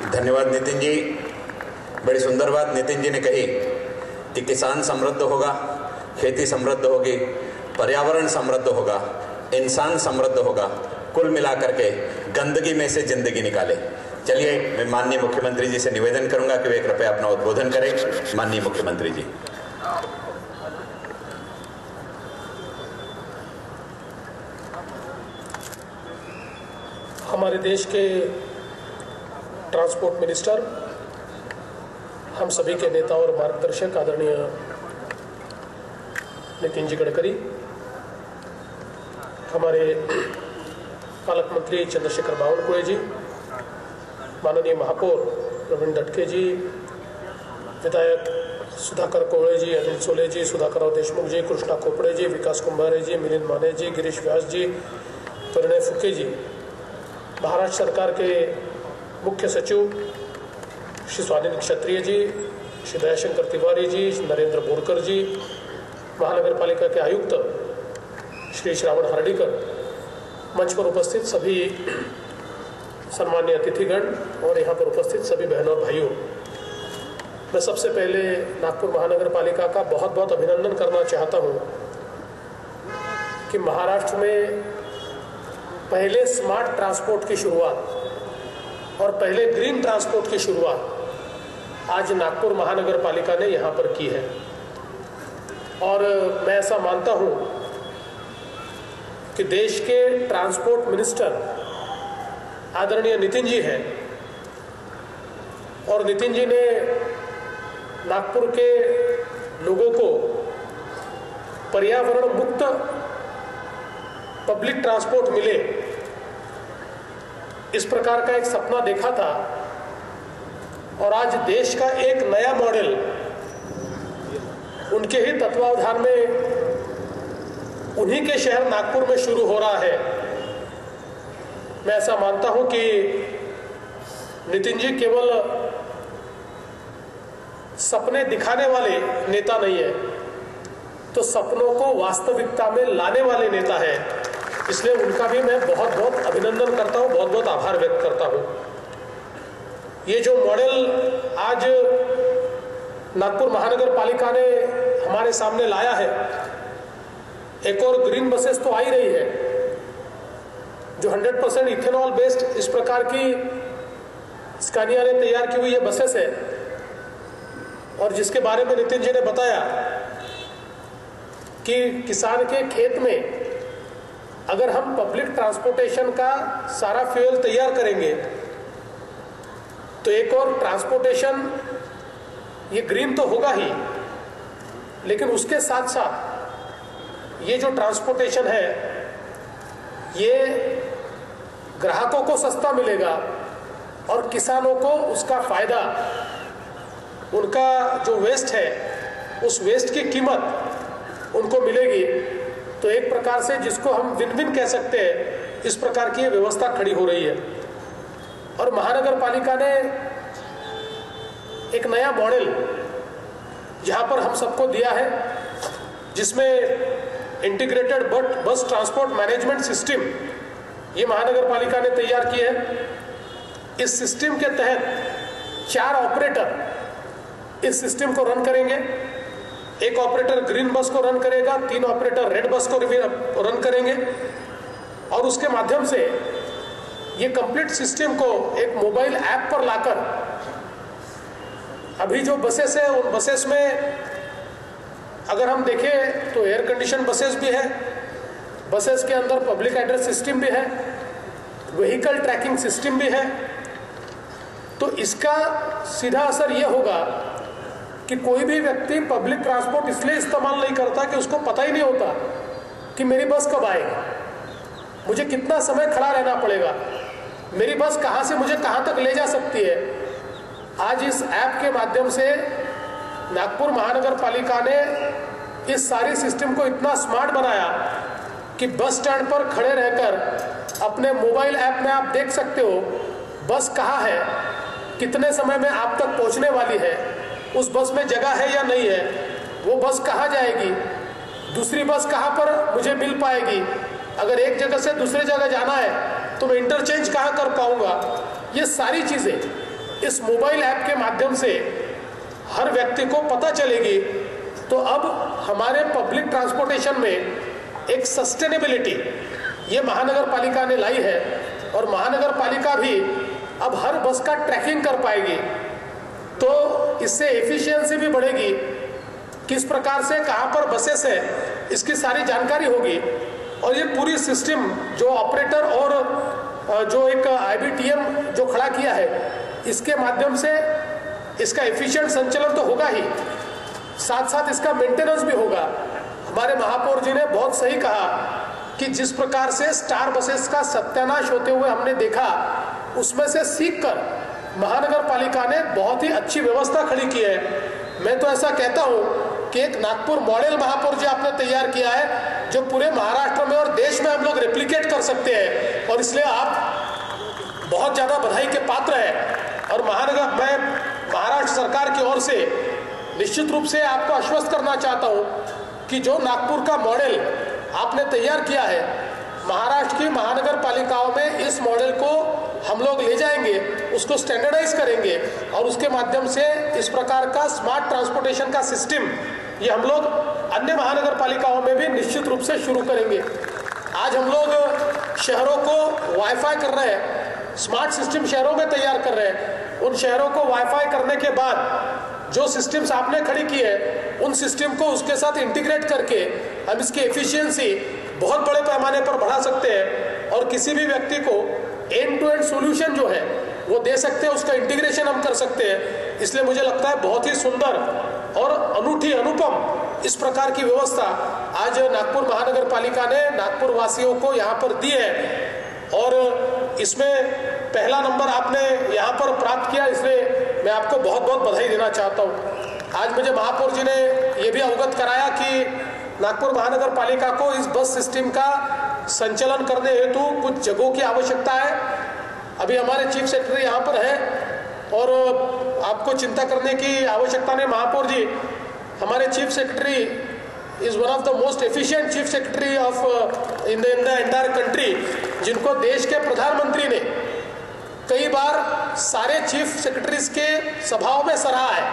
धन्यवाद नितिन जी। बड़ी सुंदर बात नितिन जी ने कही कि किसान समृद्ध होगा, खेती समृद्ध होगी, पर्यावरण समृद्ध होगा, इंसान समृद्ध होगा, कुल मिलाकर के गंदगी में से जिंदगी निकाले। चलिए, मैं माननीय मुख्यमंत्री जी से निवेदन करूंगा कि वे कृपया अपना उद्बोधन करें। माननीय मुख्यमंत्री जी। हमारे देश के ट्रांसपोर्ट मिनिस्टर, हम सभी के नेता और मार्गदर्शक आदरणीय नितिन जी गडकरी, हमारे पालक मंत्री चंद्रशेखर बावनकुळे जी, माननीय महापौर प्रवीण दटके जी, विधायक सुधाकर कोवळे जी, अनिल सोले जी, सुधाकरराव देशमुख जी, कृष्णा खोपड़े जी, विकास कुंभारे जी, मिलिंद माने जी, गिरीश व्यास जी, परिणय फुके जी, महाराष्ट्र सरकार के मुख्य सचिव श्री स्वाधीन क्षत्रिय जी, श्री दयाशंकर तिवारी जी, नरेंद्र बोरकर जी, महानगर पालिका के आयुक्त श्री श्रावण हर्डीकर, मंच पर उपस्थित सभी सम्मानीय अतिथिगण और यहाँ पर उपस्थित सभी बहनों और भाइयों, मैं सबसे पहले नागपुर महानगर पालिका का बहुत बहुत अभिनंदन करना चाहता हूँ कि महाराष्ट्र में पहले स्मार्ट ट्रांसपोर्ट की शुरुआत और पहले ग्रीन ट्रांसपोर्ट की शुरुआत आज नागपुर महानगर पालिका ने यहाँ पर की है। और मैं ऐसा मानता हूँ कि देश के ट्रांसपोर्ट मिनिस्टर आदरणीय नितिन जी हैं और नितिन जी ने नागपुर के लोगों को पर्यावरण मुक्त पब्लिक ट्रांसपोर्ट मिले, इस प्रकार का एक सपना देखा था। और आज देश का एक नया मॉडल उनके ही तत्वावधान में उन्हीं के शहर नागपुर में शुरू हो रहा है। मैं ऐसा मानता हूं कि नितिन जी केवल सपने दिखाने वाले नेता नहीं है, तो सपनों को वास्तविकता में लाने वाले नेता है। इसलिए उनका भी मैं बहुत बहुत अभिनंदन करता हूं, बहुत बहुत आभार व्यक्त करता हूं। ये जो मॉडल आज नागपुर महानगर पालिका ने हमारे सामने लाया है, एक और ग्रीन बसेस तो आ ही रही है जो 100% इथेनॉल बेस्ड इस प्रकार की स्कानिया ने तैयार की हुई ये बसेस है, और जिसके बारे में नितिन जी ने बताया कि किसान के खेत में अगर हम पब्लिक ट्रांसपोर्टेशन का सारा फ्यूल तैयार करेंगे तो एक और ट्रांसपोर्टेशन ये ग्रीन तो होगा ही, लेकिन उसके साथ साथ ये जो ट्रांसपोर्टेशन है ये ग्राहकों को सस्ता मिलेगा और किसानों को उसका फायदा, उनका जो वेस्ट है उस वेस्ट की कीमत उनको मिलेगी। तो एक प्रकार से जिसको हम विन विन कह सकते हैं, इस प्रकार की व्यवस्था खड़ी हो रही है। और महानगर पालिका ने एक नया मॉडल जहां पर हम सबको दिया है, जिसमें इंटीग्रेटेड बस ट्रांसपोर्ट मैनेजमेंट सिस्टम ये महानगर पालिका ने तैयार की है। इस सिस्टम के तहत 4 ऑपरेटर इस सिस्टम को रन करेंगे। एक ऑपरेटर ग्रीन बस को रन करेगा, 3 ऑपरेटर रेड बस को रन करेंगे, और उसके माध्यम से ये कंप्लीट सिस्टम को एक मोबाइल ऐप पर लाकर, अभी जो बसेस है उन बसेस में अगर हम देखें तो एयर कंडीशन बसेस भी है, बसेस के अंदर पब्लिक एड्रेस सिस्टम भी है, व्हीकल ट्रैकिंग सिस्टम भी है। तो इसका सीधा असर यह होगा कि कोई भी व्यक्ति पब्लिक ट्रांसपोर्ट इसलिए इस्तेमाल नहीं करता कि उसको पता ही नहीं होता कि मेरी बस कब आएगी, मुझे कितना समय खड़ा रहना पड़ेगा, मेरी बस कहाँ से मुझे कहाँ तक ले जा सकती है। आज इस ऐप के माध्यम से नागपुर महानगर पालिका ने इस सारी सिस्टम को इतना स्मार्ट बनाया कि बस स्टैंड पर खड़े रहकर अपने मोबाइल ऐप में आप देख सकते हो बस कहाँ है, कितने समय में आप तक पहुँचने वाली है, उस बस में जगह है या नहीं है, वो बस कहाँ जाएगी, दूसरी बस कहाँ पर मुझे मिल पाएगी, अगर एक जगह से दूसरी जगह जाना है तो मैं इंटरचेंज कहाँ कर पाऊंगा। ये सारी चीज़ें इस मोबाइल ऐप के माध्यम से हर व्यक्ति को पता चलेगी, तो अब हमारे पब्लिक ट्रांसपोर्टेशन में एक सस्टेनेबिलिटी ये महानगर पालिका ने लाई है, और महानगर पालिका भी अब हर बस का ट्रैकिंग कर पाएगी। तो इससे एफिशिएंसी भी बढ़ेगी, किस प्रकार से कहाँ पर बसेस है इसकी सारी जानकारी होगी। और ये पूरी सिस्टम जो ऑपरेटर और जो एक IBTM जो खड़ा किया है, इसके माध्यम से इसका एफिशिएंट संचालन तो होगा ही, साथ साथ इसका मेंटेनेंस भी होगा। हमारे महापौर जी ने बहुत सही कहा कि जिस प्रकार से स्टार बसेस का सत्यानाश होते हुए हमने देखा, उसमें से सीखकर महानगर पालिका ने बहुत ही अच्छी व्यवस्था खड़ी की है। मैं तो ऐसा कहता हूँ कि एक नागपुर मॉडल महापौर जी आपने तैयार किया है, जो पूरे महाराष्ट्र में और देश में हम लोग रेप्लिकेट कर सकते हैं, और इसलिए आप बहुत ज़्यादा बधाई के पात्र हैं। और मैं महाराष्ट्र सरकार की ओर से निश्चित रूप से आपको आश्वस्त करना चाहता हूँ कि जो नागपुर का मॉडल आपने तैयार किया है, महाराष्ट्र की महानगर पालिकाओं में इस मॉडल को हम लोग ले जाएंगे, उसको स्टैंडर्डाइज करेंगे, और उसके माध्यम से इस प्रकार का स्मार्ट ट्रांसपोर्टेशन का सिस्टम ये हम लोग अन्य महानगर पालिकाओं में भी निश्चित रूप से शुरू करेंगे। आज हम लोग शहरों को वाईफाई कर रहे हैं, स्मार्ट सिस्टम शहरों में तैयार कर रहे हैं। उन शहरों को वाईफाई करने के बाद जो सिस्टम्स आपने खड़ी की है, उन सिस्टम को उसके साथ इंटीग्रेट करके हम इसकी एफिशिएंसी बहुत बड़े पैमाने पर बढ़ा सकते हैं, और किसी भी व्यक्ति को एंड टू एंड सॉल्यूशन जो है वो दे सकते हैं, उसका इंटीग्रेशन हम कर सकते हैं। इसलिए मुझे लगता है बहुत ही सुंदर और अनूठी, अनुपम इस प्रकार की व्यवस्था आज नागपुर महानगर पालिका ने नागपुर वासियों को यहाँ पर दी है, और इसमें पहला नंबर आपने यहाँ पर प्राप्त किया, इसलिए मैं आपको बहुत बहुत बधाई देना चाहता हूँ। आज मुझे महापौर जी ने ये भी अवगत कराया कि नागपुर महानगर पालिका को इस बस सिस्टम का संचालन करने हेतु कुछ जगहों की आवश्यकता है। अभी हमारे चीफ सेक्रेटरी यहाँ पर है, और आपको चिंता करने की आवश्यकता नहीं। महापौर जी, हमारे chief secretary is one of the most efficient chief secretary of in the entire country, जिनको देश के प्रधानमंत्री ने कई बार सारे चीफ सेक्रेटरीज के सभाओं में सराहा है,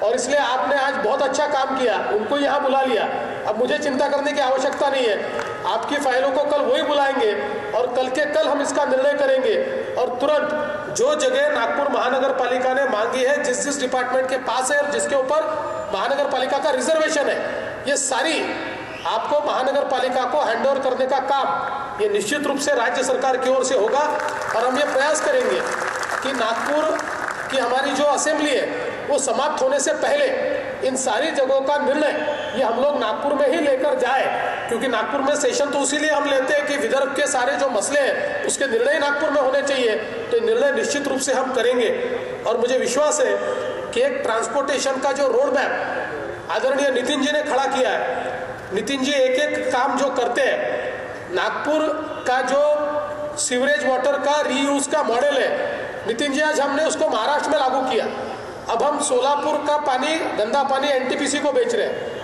और इसलिए आपने आज बहुत अच्छा काम किया, उनको यहाँ बुला लिया। अब मुझे चिंता करने की आवश्यकता नहीं है, आपकी फाइलों को कल वही बुलाएंगे, और कल के कल हम इसका निर्णय करेंगे, और तुरंत जो जगह नागपुर महानगर पालिका ने मांगी है, जिस डिपार्टमेंट के पास है और जिसके ऊपर महानगर पालिका का रिजर्वेशन है, ये सारी आपको महानगर पालिका को हैंडओवर करने का काम ये निश्चित रूप से राज्य सरकार की ओर से होगा। और हम ये प्रयास करेंगे कि नागपुर की हमारी जो असेंबली है वो समाप्त होने से पहले इन सारी जगहों का निर्णय ये हम लोग नागपुर में ही लेकर जाए, क्योंकि नागपुर में सेशन तो इसीलिए हम लेते हैं कि विदर्भ के सारे जो मसले हैं उसके निर्णय नागपुर में होने चाहिए। तो निर्णय निश्चित रूप से हम करेंगे, और मुझे विश्वास है कि एक ट्रांसपोर्टेशन का जो रोड मैप आदरणीय नितिन जी ने खड़ा किया है, नितिन जी एक एक काम जो करते हैं, नागपुर का जो सीवरेज वाटर का रीयूज का मॉडल है, नितिन जी आज हमने उसको महाराष्ट्र में लागू किया। अब हम सोलापुर का पानी, गंदा पानी NTPC को बेच रहे हैं,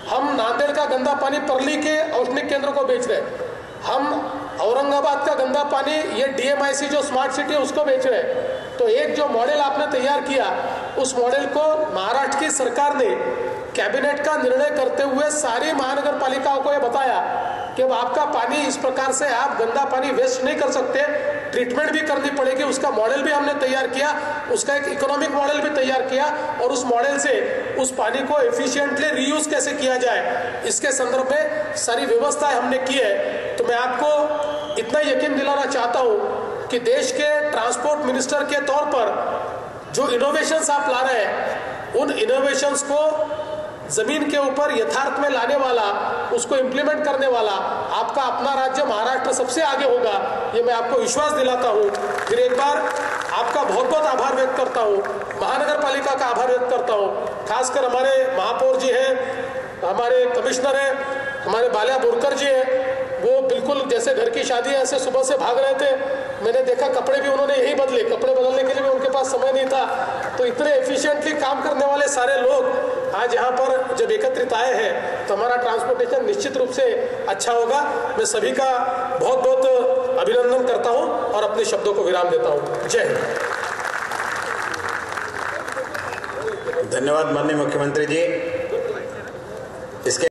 हम नांदेड़ का गंदा पानी परली के औष्णिक केंद्र को बेच रहे हैं, हम औरंगाबाद का गंदा पानी ये DMIC जो स्मार्ट सिटी है उसको बेच रहे हैं। तो एक जो मॉडल आपने तैयार किया, उस मॉडल को महाराष्ट्र की सरकार ने कैबिनेट का निर्णय करते हुए सारी महानगर पालिकाओं को यह बताया कि अब आपका पानी इस प्रकार से आप गंदा पानी वेस्ट नहीं कर सकते, ट्रीटमेंट भी करनी पड़ेगी। उसका मॉडल भी हमने तैयार किया, उसका एक इकोनॉमिक मॉडल भी तैयार किया, और उस मॉडल से उस पानी को एफिशिएंटली रीयूज कैसे किया जाए इसके संदर्भ में सारी व्यवस्थाएं हमने की है। तो मैं आपको इतना यकीन दिलाना चाहता हूँ कि देश के ट्रांसपोर्ट मिनिस्टर के तौर पर जो इनोवेशंस आप ला रहे हैं, उन इनोवेशंस को जमीन के ऊपर यथार्थ में लाने वाला, उसको इंप्लीमेंट करने वाला आपका अपना राज्य महाराष्ट्र सबसे आगे होगा, ये मैं आपको विश्वास दिलाता हूँ। फिर एक बार आपका बहुत बहुत आभार व्यक्त करता हूँ, महानगर पालिका का आभार व्यक्त करता हूँ। खासकर हमारे महापौर जी हैं, हमारे कमिश्नर हैं, हमारे बाल्या बोरकर जी हैं, वो बिल्कुल जैसे घर की शादी है ऐसे सुबह से भाग रहे थे। मैंने देखा कपड़े भी उन्होंने यही बदले, कपड़े बदलने के लिए भी उनके पास समय नहीं था। तो इतने एफिशिएंटली काम करने वाले सारे लोग आज यहाँ पर जब एकत्रित आए हैं, तो हमारा ट्रांसपोर्टेशन निश्चित रूप से अच्छा होगा। मैं सभी का बहुत बहुत अभिनंदन करता हूँ और अपने शब्दों को विराम देता हूँ। जय हिंद। धन्यवाद माननीय मुख्यमंत्री जी।